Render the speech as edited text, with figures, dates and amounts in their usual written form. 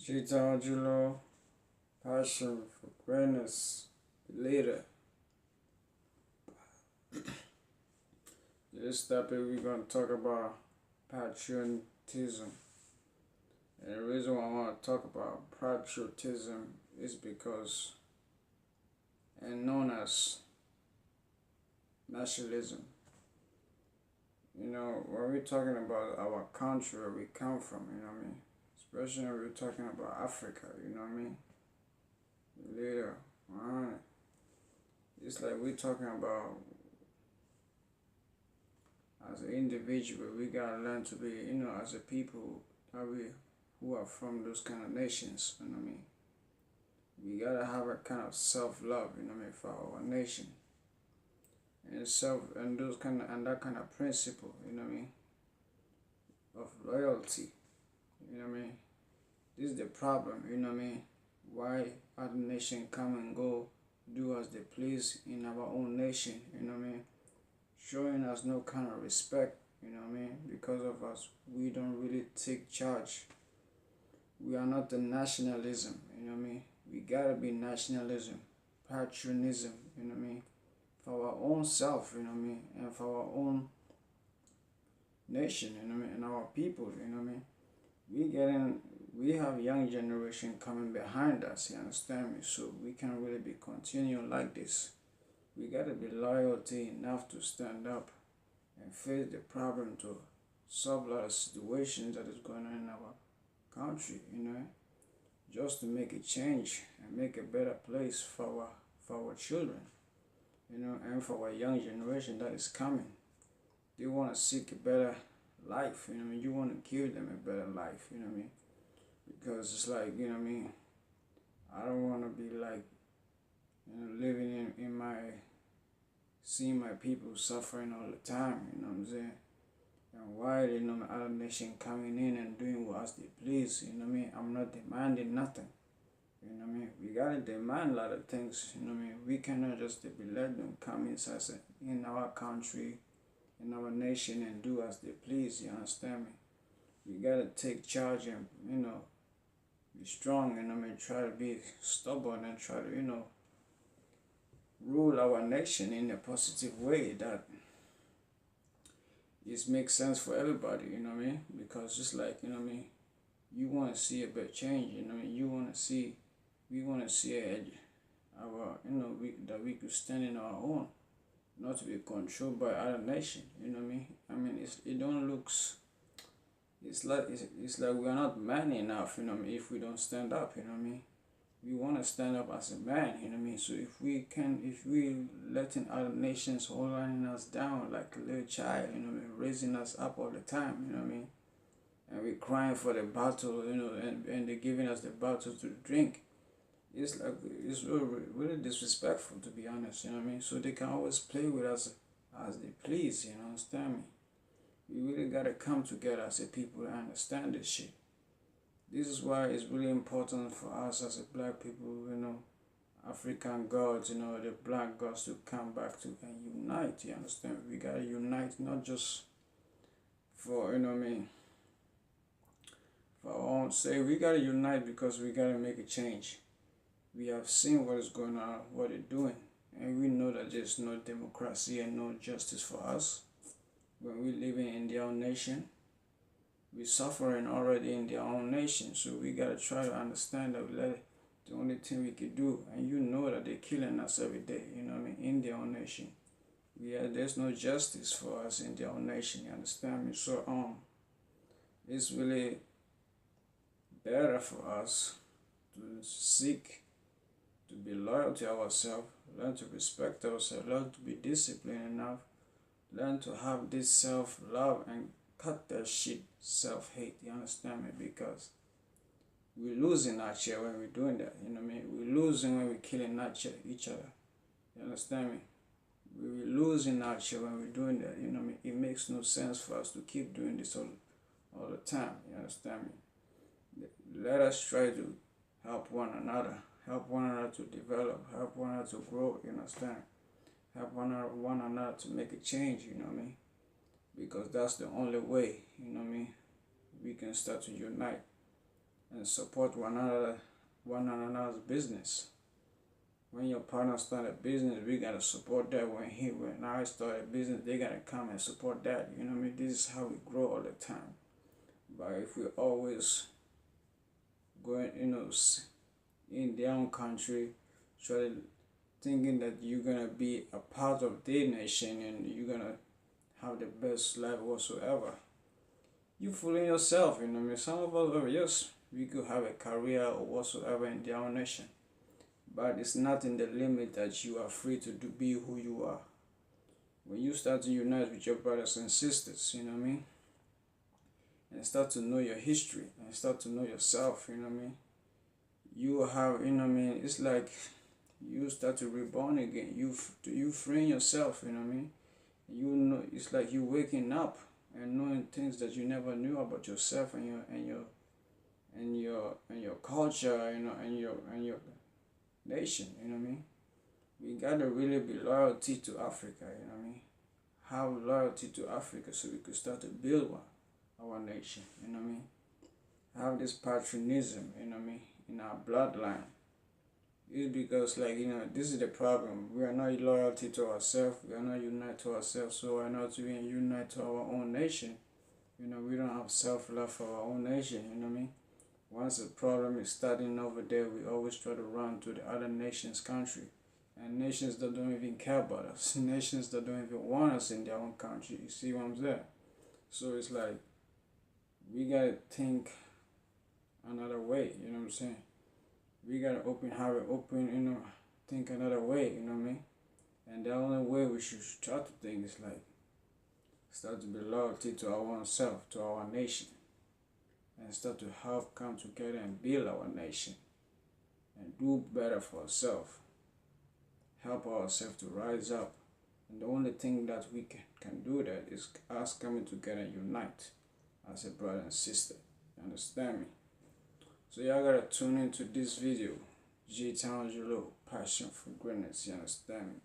Gtownogloc, passion for greatness, the leader. This topic we're gonna talk about patriotism. And the reason why I want to talk about patriotism is because and known as nationalism. When we're talking about our country where we come from, especially when we're talking about Africa, Later, alright. It's like we're talking about as an individual, we gotta learn to be, as a people that we who are from those kind of nations, We gotta have a kind of self-love, for our nation. And those kind of and that kind of principle, of loyalty, This is the problem, Why other nation come and go, do as they please in our own nation, Showing us no kind of respect, Because of us, we don't really take charge. We are not the nationalism, We gotta be nationalism, patriotism, For our own self, And for our own nation, And our people, We have young generation coming behind us, you understand me? So we can't really be continuing like this. We gotta be loyalty enough to stand up and face the problem to solve a lot of situations that is going on in our country, Just to make a change and make a better place for our children, and for our young generation that is coming. They want to seek a better life, You want to give them a better life, Because it's like, I don't want to be like, living in my, seeing my people suffering all the time, you know what I'm saying? And why they other nation coming in and doing what they please, I'm not demanding nothing, We gotta demand a lot of things, We cannot just be let them come inside in our country, in our nation and do as they please, you understand me? We gotta take charge and, be strong, try to be stubborn and try to, rule our nation in a positive way that it makes sense for everybody, Because just like, you want to see a bit change, you want to see, we want to see our, that we could stand in our own, not to be controlled by other nation, it don't looks, it's like we are not man enough, if we don't stand up, We want to stand up as a man, So if we letting other nations holding us down like a little child, raising us up all the time, And we crying for the battle, and they're giving us the battle to drink. It's like, it's really disrespectful, to be honest, So they can always play with us as they please, understand me? We really gotta come together as a people and understand this shit. This is why it's really important for us as a black people, African gods, the black gods to come back to and unite, you understand? We gotta unite, not just for, for our own sake. We gotta unite because we gotta make a change. We have seen what is going on, what they're doing, and we know that there's no democracy and no justice for us when we're living in their own nation. We're suffering already in their own nation, so we gotta try to understand that the only thing we could do, and that they're killing us every day, in their own nation. There's no justice for us in their own nation, you understand me? So it's really better for us to seek to be loyal to ourselves, learn to respect ourselves, learn to be disciplined enough, learn to have this self-love and cut that shit, self-hate, you understand me? Because we're losing out here when we're doing that, We're losing when we're killing each other, you understand me? We're losing out here when we're doing that, It makes no sense for us to keep doing this all the time, you understand me? Let us try to help one another to develop, help one another to grow, you understand? Help one another to make a change, Because that's the only way, We can start to unite and support one another's business. When your partner start a business, we gotta support that. When I start a business, they gotta come and support that. You know what I mean? This is how we grow all the time. But if we always going, in their own country, try thinking that you're gonna be a part of their nation and you're gonna have the best life whatsoever, you fooling yourself. You know what I mean? Some of us, yes, we could have a career or whatsoever in their own nation, but it's not in the limit that you are free to be who you are. When you start to unite with your brothers and sisters, you know what I mean, and start to know your history and start to know yourself, you know what I mean, you have, you know what I mean, it's like you start to reborn again. You freeing yourself, you know what I mean. You know, it's like you waking up and knowing things that you never knew about yourself and your culture, and your nation, you know what I mean. We gotta really be loyalty to Africa, you know what I mean. Have loyalty to Africa so we could start to build our nation, you know what I mean. Have this patriotism, you know what I mean, in our bloodline. It's because, like, this is the problem. We are not loyalty to ourselves. We are not united to ourselves. So we are not even united to our own nation. We don't have self-love for our own nation, you know what I mean. Once the problem is starting over there, we always try to run to the other nation's country. And nations that don't even care about us. Nations that don't even want us in their own country. You see what I'm saying? So it's like, we gotta think another way, you know what I'm saying? We gotta have it open, think another way, you know what I mean? And the only way we should try to think is like, start to be loyalty to our own self, to our nation, and start to come together and build our nation and do better for ourselves, help ourselves to rise up. And the only thing that we can do that is us coming together and unite as a brother and sister. You understand me? So y'all gotta tune into this video. Gtownogloc, passion for greatness. You understand me?